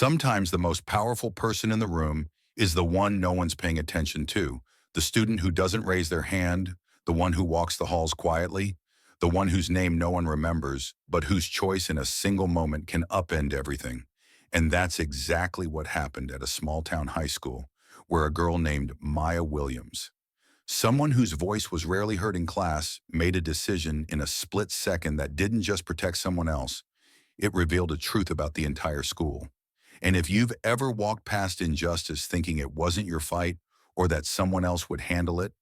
Sometimes the most powerful person in the room is the one no one's paying attention to, the student who doesn't raise their hand, the one who walks the halls quietly, the one whose name no one remembers, but whose choice in a single moment can upend everything. And that's exactly what happened at a small-town high school, where a girl named Maya Williams, someone whose voice was rarely heard in class, made a decision in a split second that didn't just protect someone else, it revealed a truth about the entire school. And if you've ever walked past injustice thinking it wasn't your fight or that someone else would handle it,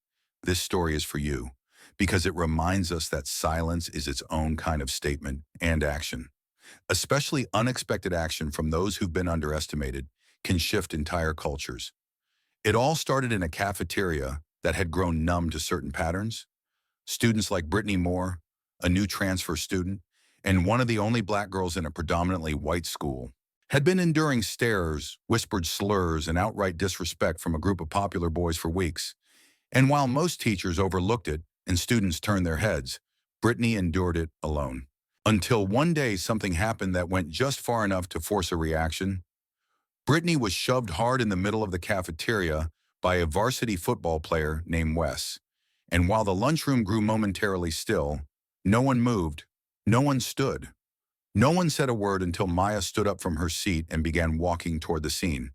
this story is for you because it reminds us that silence is its own kind of statement and action. Especially unexpected action from those who've been underestimated can shift entire cultures. It all started in a cafeteria that had grown numb to certain patterns. Students like Brittany Moore, a new transfer student, and one of the only black girls in a predominantly white school, had been enduring stares, whispered slurs, and outright disrespect from a group of popular boys for weeks. And while most teachers overlooked it and students turned their heads, Brittany endured it alone. Until one day something happened that went just far enough to force a reaction. Brittany was shoved hard in the middle of the cafeteria by a varsity football player named Wes. And while the lunchroom grew momentarily still, no one moved, no one stood. No one said a word until Maya stood up from her seat and began walking toward the scene.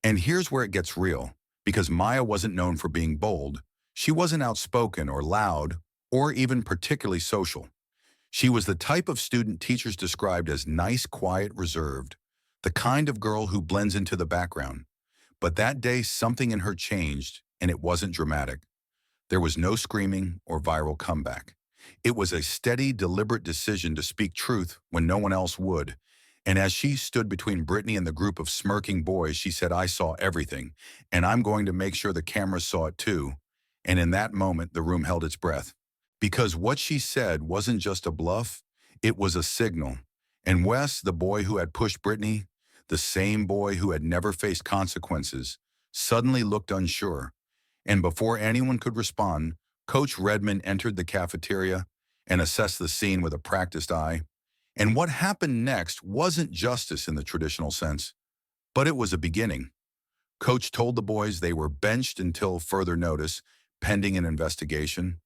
And here's where it gets real, because Maya wasn't known for being bold. She wasn't outspoken or loud or even particularly social. She was the type of student teachers described as nice, quiet, reserved, the kind of girl who blends into the background. But that day, something in her changed, and it wasn't dramatic. There was no screaming or viral comeback. It was a steady, deliberate decision to speak truth when no one else would. And as she stood between Brittany and the group of smirking boys, she said, "I saw everything, and I'm going to make sure the cameras saw it too." And in that moment, the room held its breath. Because what she said wasn't just a bluff, it was a signal. And Wes, the boy who had pushed Brittany, the same boy who had never faced consequences, suddenly looked unsure. And before anyone could respond, Coach Redmond entered the cafeteria and assessed the scene with a practiced eye. And what happened next wasn't justice in the traditional sense, but it was a beginning. Coach told the boys they were benched until further notice, pending an investigation.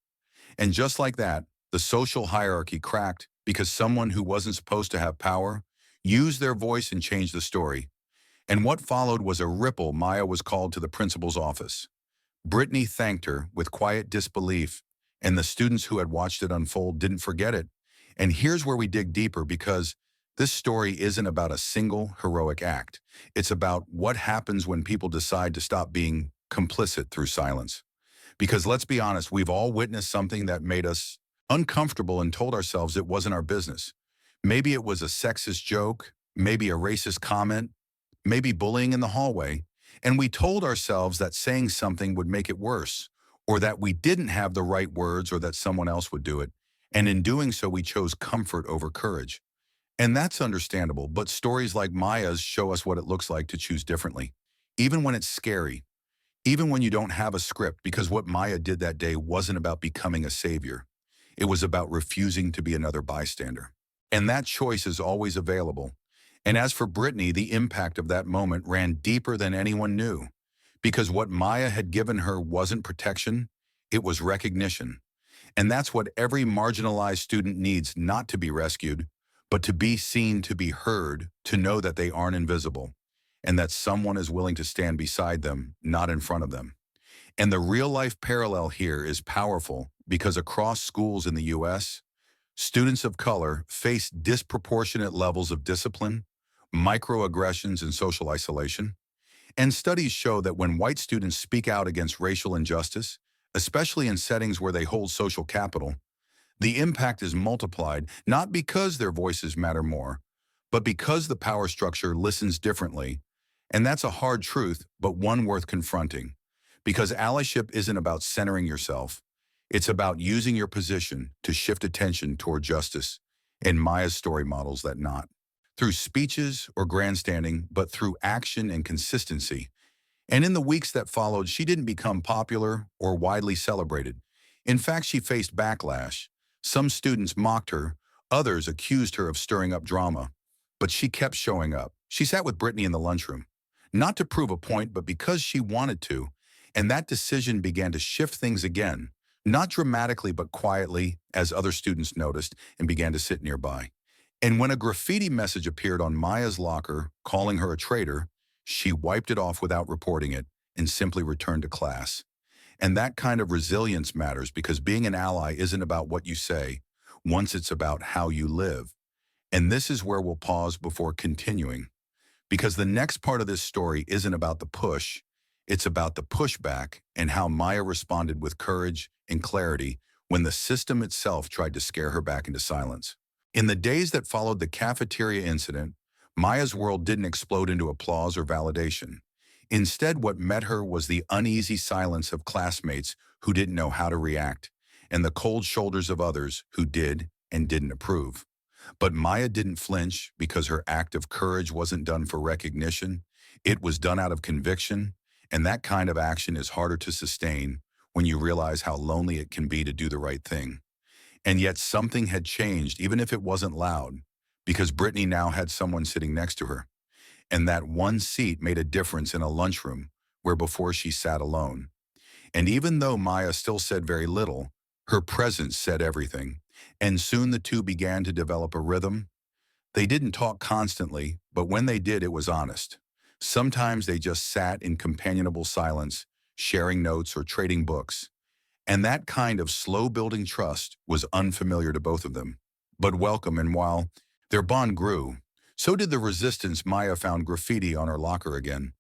And just like that, the social hierarchy cracked because someone who wasn't supposed to have power used their voice and changed the story. And what followed was a ripple. Maya was called to the principal's office. Brittany thanked her with quiet disbelief, and the students who had watched it unfold didn't forget it. And here's where we dig deeper, because this story isn't about a single heroic act. It's about what happens when people decide to stop being complicit through silence. Because let's be honest, we've all witnessed something that made us uncomfortable and told ourselves it wasn't our business. Maybe it was a sexist joke, maybe a racist comment, maybe bullying in the hallway, and we told ourselves that saying something would make it worse, or that we didn't have the right words, or that someone else would do it. And in doing so, we chose comfort over courage. And that's understandable, but stories like Maya's show us what it looks like to choose differently, even when it's scary, even when you don't have a script, because what Maya did that day wasn't about becoming a savior. It was about refusing to be another bystander. And that choice is always available. And as for Brittany, the impact of that moment ran deeper than anyone knew, because what Maya had given her wasn't protection, it was recognition. And that's what every marginalized student needs: not to be rescued, but to be seen, to be heard, to know that they aren't invisible, and that someone is willing to stand beside them, not in front of them. And the real-life parallel here is powerful, because across schools in the U.S., students of color face disproportionate levels of discipline, microaggressions, and social isolation. And studies show that when white students speak out against racial injustice, especially in settings where they hold social capital, the impact is multiplied, not because their voices matter more, but because the power structure listens differently. And that's a hard truth, but one worth confronting. Because allyship isn't about centering yourself. It's about using your position to shift attention toward justice. And Maya's story models that not through speeches or grandstanding, but through action and consistency. And in the weeks that followed, she didn't become popular or widely celebrated. In fact, she faced backlash. Some students mocked her, others accused her of stirring up drama. But she kept showing up. She sat with Brittany in the lunchroom, not to prove a point, but because she wanted to, and that decision began to shift things again, not dramatically but quietly, as other students noticed and began to sit nearby. And when a graffiti message appeared on Maya's locker calling her a traitor, she wiped it off without reporting it and simply returned to class. And that kind of resilience matters because being an ally isn't about what you say, once it's about how you live. And this is where we'll pause before continuing, because the next part of this story isn't about the push, it's about the pushback and how Maya responded with courage and clarity when the system itself tried to scare her back into silence. In the days that followed the cafeteria incident, Maya's world didn't explode into applause or validation. Instead, what met her was the uneasy silence of classmates who didn't know how to react, and the cold shoulders of others who did and didn't approve. But Maya didn't flinch because her act of courage wasn't done for recognition. It was done out of conviction, and that kind of action is harder to sustain when you realize how lonely it can be to do the right thing. And yet something had changed, even if it wasn't loud, because Brittany now had someone sitting next to her. And that one seat made a difference in a lunchroom where before she sat alone. And even though Maya still said very little, her presence said everything. And soon the two began to develop a rhythm. They didn't talk constantly, but when they did, it was honest. Sometimes they just sat in companionable silence, sharing notes or trading books. And that kind of slow-building trust was unfamiliar to both of them, but welcome. And while their bond grew, so did the resistance. Maya found graffiti on her locker again.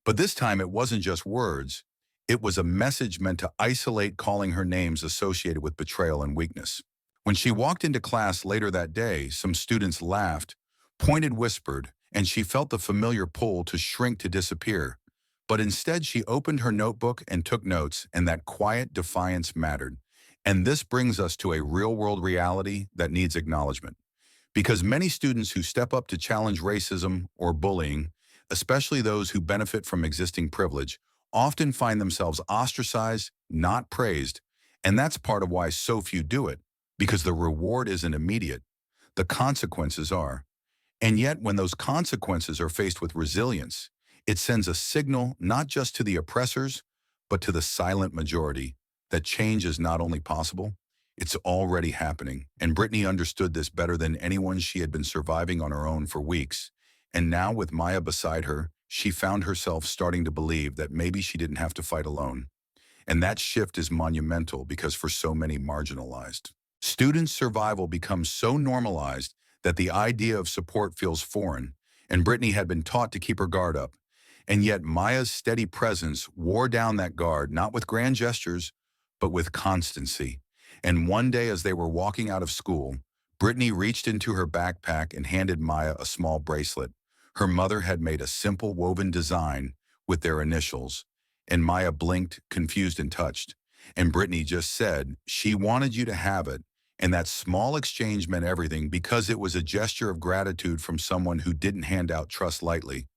But this time it wasn't just words. It was a message meant to isolate, calling her names associated with betrayal and weakness. When she walked into class later that day, some students laughed, pointed, whispered, and she felt the familiar pull to shrink, to disappear. But instead, she opened her notebook and took notes, and that quiet defiance mattered. And this brings us to a real-world reality that needs acknowledgement. Because many students who step up to challenge racism or bullying, especially those who benefit from existing privilege, often find themselves ostracized, not praised. And that's part of why so few do it, because the reward isn't immediate. The consequences are. And yet, when those consequences are faced with resilience, it sends a signal not just to the oppressors, but to the silent majority that change is not only possible, it's already happening. And Brittany understood this better than anyone. She had been surviving on her own for weeks. And now, with Maya beside her, she found herself starting to believe that maybe she didn't have to fight alone. And that shift is monumental because for so many marginalized students, survival becomes so normalized that the idea of support feels foreign, and Brittany had been taught to keep her guard up. And yet Maya's steady presence wore down that guard, not with grand gestures, but with constancy. And one day as they were walking out of school, Brittany reached into her backpack and handed Maya a small bracelet. Her mother had made a simple woven design with their initials, and Maya blinked, confused and touched. And Brittany just said, "She wanted you to have it." And that small exchange meant everything because it was a gesture of gratitude from someone who didn't hand out trust lightly.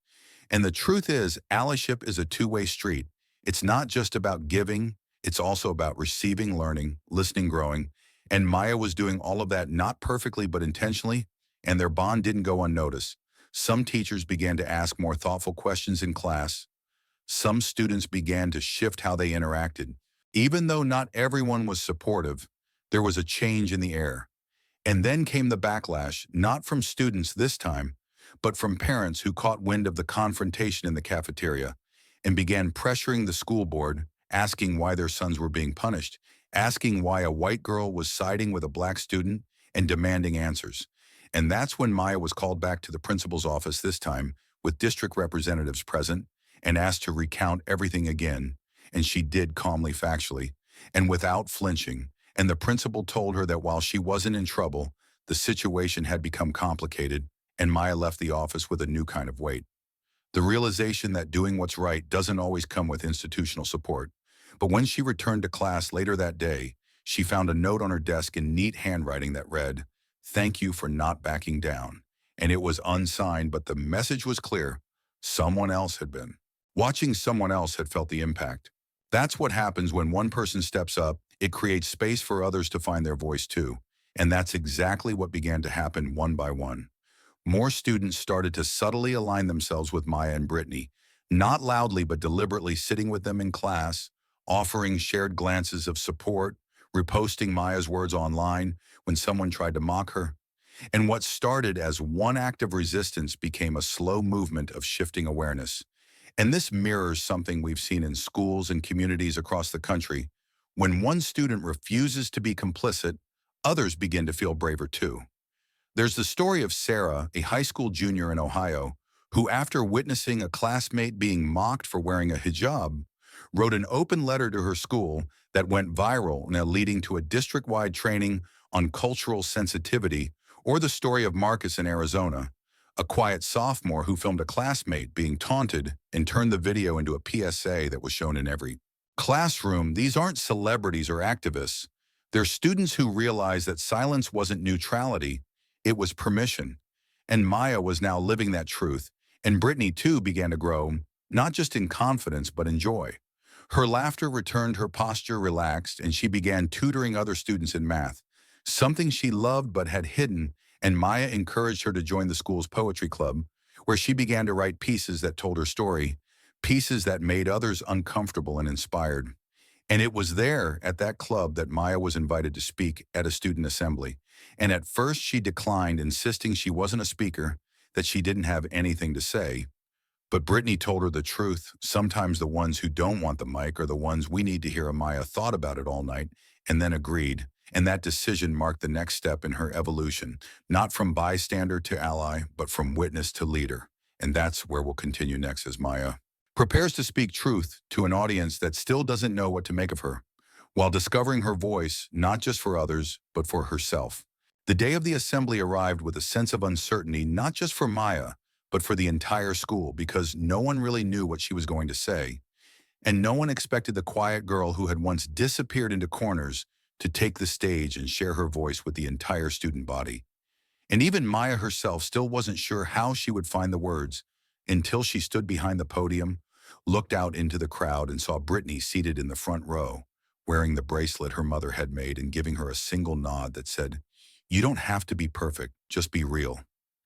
And the truth is, allyship is a two-way street. It's not just about giving, it's also about receiving, learning, listening, growing. And Maya was doing all of that, not perfectly, but intentionally, and their bond didn't go unnoticed. Some teachers began to ask more thoughtful questions in class. Some students began to shift how they interacted. Even though not everyone was supportive, there was a change in the air. And then came the backlash, not from students this time, but from parents who caught wind of the confrontation in the cafeteria and began pressuring the school board, asking why their sons were being punished, asking why a white girl was siding with a black student, and demanding answers. And that's when Maya was called back to the principal's office, this time with district representatives present, and asked to recount everything again. And she did, calmly, factually, and without flinching. And the principal told her that while she wasn't in trouble, the situation had become complicated, and Maya left the office with a new kind of weight. The realization that doing what's right doesn't always come with institutional support. But when she returned to class later that day, she found a note on her desk in neat handwriting that read, "Thank you for not backing down." And it was unsigned, but the message was clear. Someone else had been. Watching someone else had felt the impact. That's what happens when one person steps up. It creates space for others to find their voice too. And that's exactly what began to happen one by one. More students started to subtly align themselves with Maya and Brittany, not loudly but deliberately sitting with them in class, offering shared glances of support, reposting Maya's words online when someone tried to mock her. And what started as one act of resistance became a slow movement of shifting awareness. And this mirrors something we've seen in schools and communities across the country. When one student refuses to be complicit, others begin to feel braver too. There's the story of Sarah, a high school junior in Ohio, who, after witnessing a classmate being mocked for wearing a hijab, wrote an open letter to her school that went viral, now leading to a district-wide training on cultural sensitivity. Or the story of Marcus in Arizona, a quiet sophomore who filmed a classmate being taunted and turned the video into a PSA that was shown in every classroom. These aren't celebrities or activists. They're students who realized that silence wasn't neutrality, it was permission. And Maya was now living that truth, and Brittany too began to grow, not just in confidence but in joy. Her laughter returned, her posture relaxed, and she began tutoring other students in math, something she loved but had hidden. And Maya encouraged her to join the school's poetry club, where she began to write pieces that told her story, pieces that made others uncomfortable and inspired. And it was there at that club that Maya was invited to speak at a student assembly. And at first she declined, insisting she wasn't a speaker, that she didn't have anything to say. But Brittany told her the truth. Sometimes the ones who don't want the mic are the ones we need to hear. Maya thought about it all night and then agreed. And that decision marked the next step in her evolution, not from bystander to ally, but from witness to leader. And that's where we'll continue next as Maya prepares to speak truth to an audience that still doesn't know what to make of her, while discovering her voice not just for others, but for herself. The day of the assembly arrived with a sense of uncertainty, not just for Maya, but for the entire school, because no one really knew what she was going to say, and no one expected the quiet girl who had once disappeared into corners to take the stage and share her voice with the entire student body. And even Maya herself still wasn't sure how she would find the words until she stood behind the podium, looked out into the crowd, and saw Brittany seated in the front row, wearing the bracelet her mother had made and giving her a single nod that said, "You don't have to be perfect, just be real."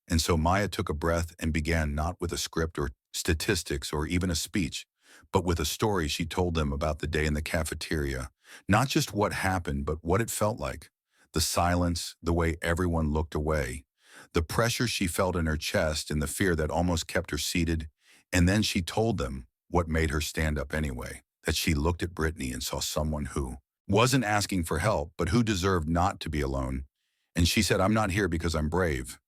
And so Maya took a breath and began, not with a script or statistics or even a speech, but with a story she told them about the day in the cafeteria. Not just what happened, but what it felt like. The silence, the way everyone looked away, the pressure she felt in her chest and the fear that almost kept her seated. And then she told them what made her stand up anyway, that she looked at Brittany and saw someone who wasn't asking for help, but who deserved not to be alone. And she said, "I'm not here because I'm brave.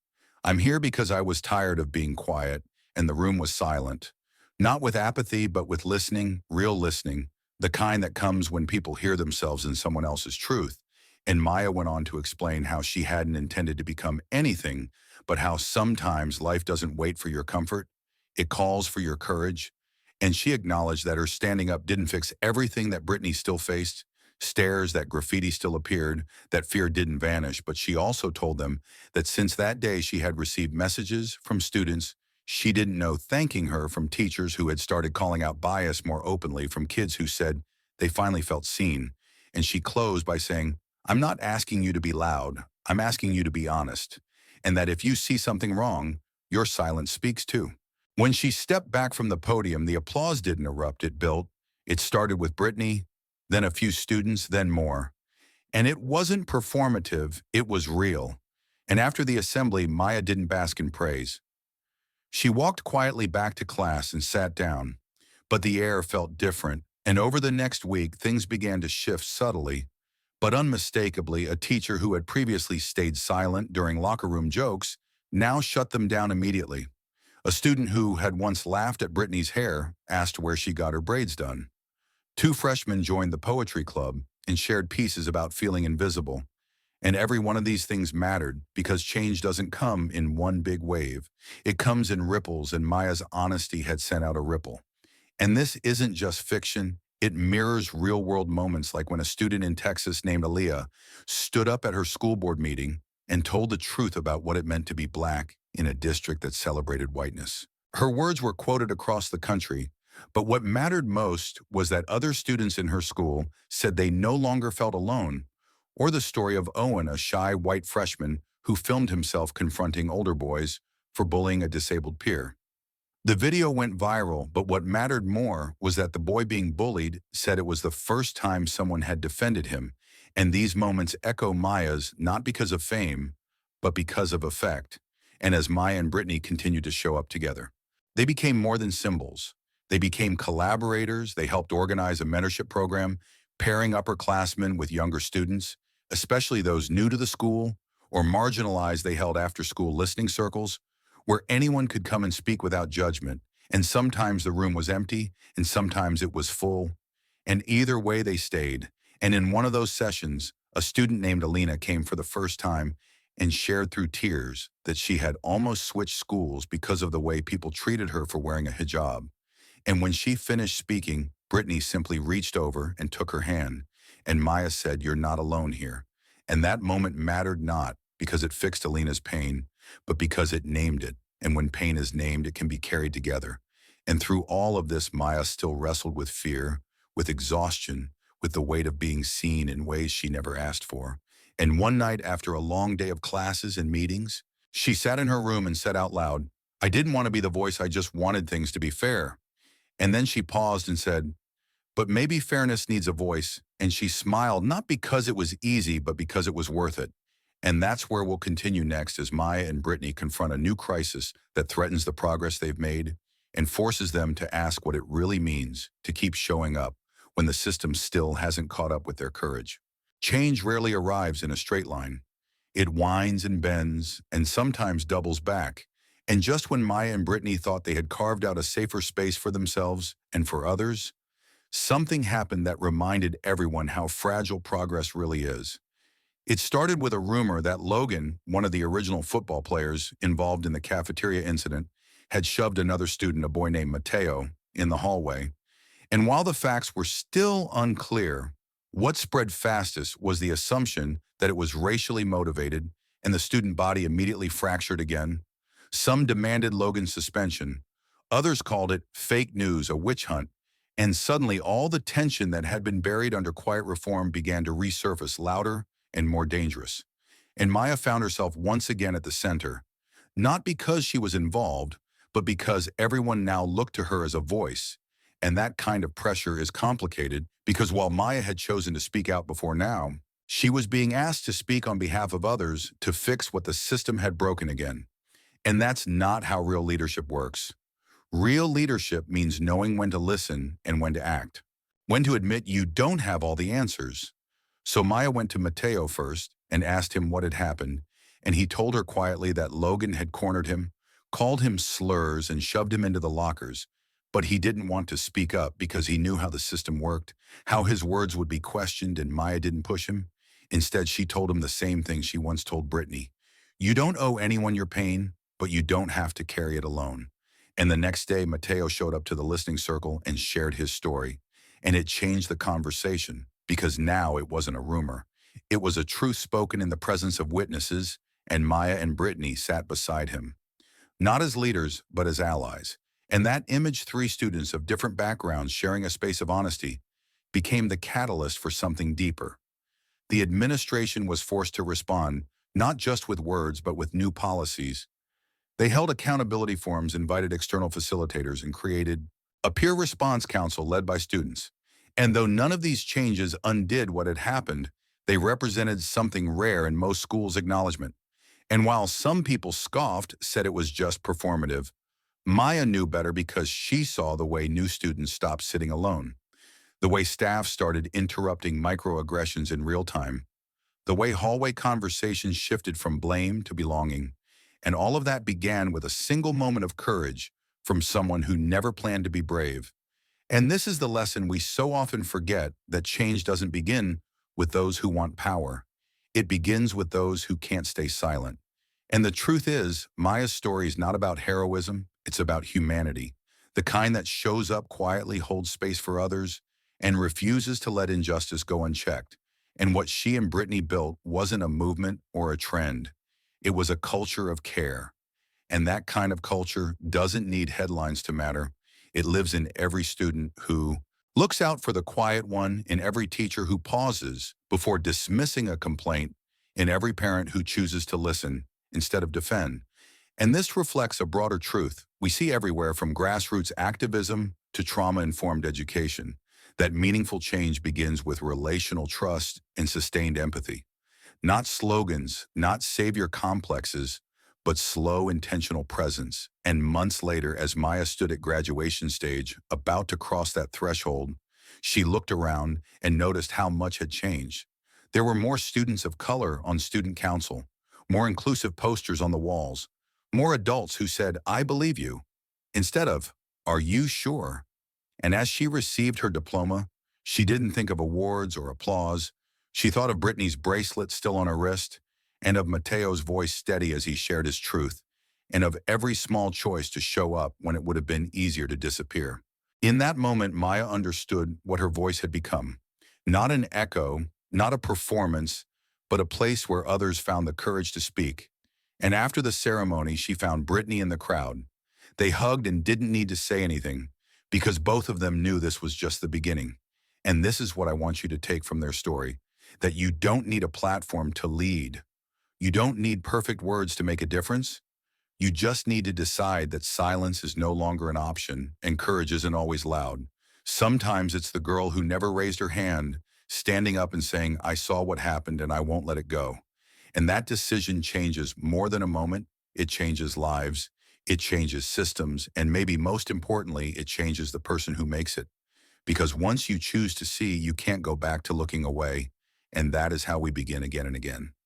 I'm here because I was tired of being quiet," and the room was silent. Not with apathy, but with listening, real listening, the kind that comes when people hear themselves in someone else's truth. And Maya went on to explain how she hadn't intended to become anything, but how sometimes life doesn't wait for your comfort. It calls for your courage. And she acknowledged that her standing up didn't fix everything that Brittany still faced, stares, that graffiti still appeared, that fear didn't vanish. But she also told them that since that day she had received messages from students she didn't know thanking her, from teachers who had started calling out bias more openly, from kids who said they finally felt seen. And she closed by saying, "I'm not asking you to be loud, I'm asking you to be honest. And that if you see something wrong, your silence speaks too." When she stepped back from the podium, the applause didn't erupt, it built. It started with Brittany, then a few students, then more. And it wasn't performative, it was real. And after the assembly, Maya didn't bask in praise. She walked quietly back to class and sat down. But the air felt different, and over the next week, things began to shift subtly, but unmistakably. A teacher who had previously stayed silent during locker room jokes now shut them down immediately. A student who had once laughed at Brittany's hair asked where she got her braids done. Two freshmen joined the poetry club and shared pieces about feeling invisible. And every one of these things mattered, because change doesn't come in one big wave. It comes in ripples, and Maya's honesty had sent out a ripple. And this isn't just fiction. It mirrors real-world moments, like when a student in Texas named Aaliyah stood up at her school board meeting and told the truth about what it meant to be Black in a district that celebrated whiteness. Her words were quoted across the country, but what mattered most was that other students in her school said they no longer felt alone. Or the story of Owen, a shy white freshman who filmed himself confronting older boys, for bullying a disabled peer. The video went viral, but what mattered more was that the boy being bullied said it was the first time someone had defended him, and these moments echo Maya's not because of fame, but because of effect. And as Maya and Brittany continued to show up together, they became more than symbols. They became collaborators. They helped organize a mentorship program, pairing upperclassmen with younger students, especially those new to the school or marginalized. They held after-school listening circles where anyone could come and speak without judgment, and sometimes the room was empty, and sometimes it was full, and either way they stayed. And in one of those sessions, a student named Alina came for the first time and shared through tears that she had almost switched schools because of the way people treated her for wearing a hijab. And when she finished speaking, Brittany simply reached over and took her hand, and Maya said, "You're not alone here." And that moment mattered not because it fixed Alina's pain, but because it named it. And when pain is named, it can be carried together. And through all of this, Maya still wrestled with fear, with exhaustion, with the weight of being seen in ways she never asked for. And one night after a long day of classes and meetings, she sat in her room and said out loud, "I didn't want to be the voice, I just wanted things to be fair." And then she paused and said, "But maybe fairness needs a voice." And she smiled, not because it was easy, but because it was worth it. And that's where we'll continue next as Maya and Brittany confront a new crisis that threatens the progress they've made and forces them to ask what it really means to keep showing up when the system still hasn't caught up with their courage. Change rarely arrives in a straight line. It winds and bends and sometimes doubles back. And just when Maya and Brittany thought they had carved out a safer space for themselves and for others, something happened that reminded everyone how fragile progress really is. It started with a rumor that Logan, one of the original football players involved in the cafeteria incident, had shoved another student, a boy named Mateo, in the hallway. And while the facts were still unclear, what spread fastest was the assumption that it was racially motivated, and the student body immediately fractured again. Some demanded Logan's suspension. Others called it fake news, a witch hunt. And suddenly all the tension that had been buried under quiet reform began to resurface louder and more dangerous. And Maya found herself once again at the center, not because she was involved, but because everyone now looked to her as a voice. And that kind of pressure is complicated because while Maya had chosen to speak out before now, she was being asked to speak on behalf of others to fix what the system had broken again. And that's not how real leadership works. Real leadership means knowing when to listen and when to act, when to admit you don't have all the answers. So Maya went to Mateo first and asked him what had happened, and he told her quietly that Logan had cornered him, called him slurs, and shoved him into the lockers. But he didn't want to speak up because he knew how the system worked, how his words would be questioned, and Maya didn't push him. Instead, she told him the same thing she once told Brittany. "You don't owe anyone your pain, but you don't have to carry it alone." And the next day, Mateo showed up to the listening circle and shared his story. And it changed the conversation because now it wasn't a rumor. It was a truth spoken in the presence of witnesses, and Maya and Brittany sat beside him. Not as leaders, but as allies. And that image, three students of different backgrounds sharing a space of honesty, became the catalyst for something deeper. The administration was forced to respond, not just with words, but with new policies. They held accountability forums, invited external facilitators, and created a peer response council led by students. And though none of these changes undid what had happened, they represented something rare in most schools' acknowledgement. And while some people scoffed, said it was just performative, Maya knew better because she saw the way new students stopped sitting alone, the way staff started interrupting microaggressions in real time, the way hallway conversations shifted from blame to belonging. And all of that began with a single moment of courage from someone who never planned to be brave. And this is the lesson we so often forget, that change doesn't begin with those who want power. It begins with those who can't stay silent. And the truth is, Maya's story is not about heroism, it's about humanity. The kind that shows up quietly, holds space for others, and refuses to let injustice go unchecked. And what she and Brittany built wasn't a movement or a trend. It was a culture of care. And that kind of culture doesn't need headlines to matter. It lives in every student who looks out for the quiet one, in every teacher who pauses before dismissing a complaint, in every parent who chooses to listen instead of defend. And this reflects a broader truth we see everywhere from grassroots activism to trauma-informed education, that meaningful change begins with relational trust and sustained empathy. Not slogans, not savior complexes, but slow, intentional presence. And months later, as Maya stood at graduation stage, about to cross that threshold, she looked around and noticed how much had changed. There were more students of color on student council, more inclusive posters on the walls, more adults who said, "I believe you," instead of, "Are you sure?" And as she received her diploma, she didn't think of awards or applause. She thought of Brittany's bracelet still on her wrist, and of Mateo's voice steady as he shared his truth, and of every small choice to show up when it would have been easier to disappear. In that moment, Maya understood what her voice had become. Not an echo, not a performance, but a place where others found the courage to speak. And after the ceremony, she found Brittany in the crowd. They hugged and didn't need to say anything, because both of them knew this was just the beginning. And this is what I want you to take from their story, that you don't need a platform to lead. You don't need perfect words to make a difference. You just need to decide that silence is no longer an option and courage isn't always loud. Sometimes it's the girl who never raised her hand, standing up and saying, "I saw what happened and I won't let it go." And that decision changes more than a moment. It changes lives, it changes systems, and maybe most importantly, it changes the person who makes it. Because once you choose to see, you can't go back to looking away. And that is how we begin again and again.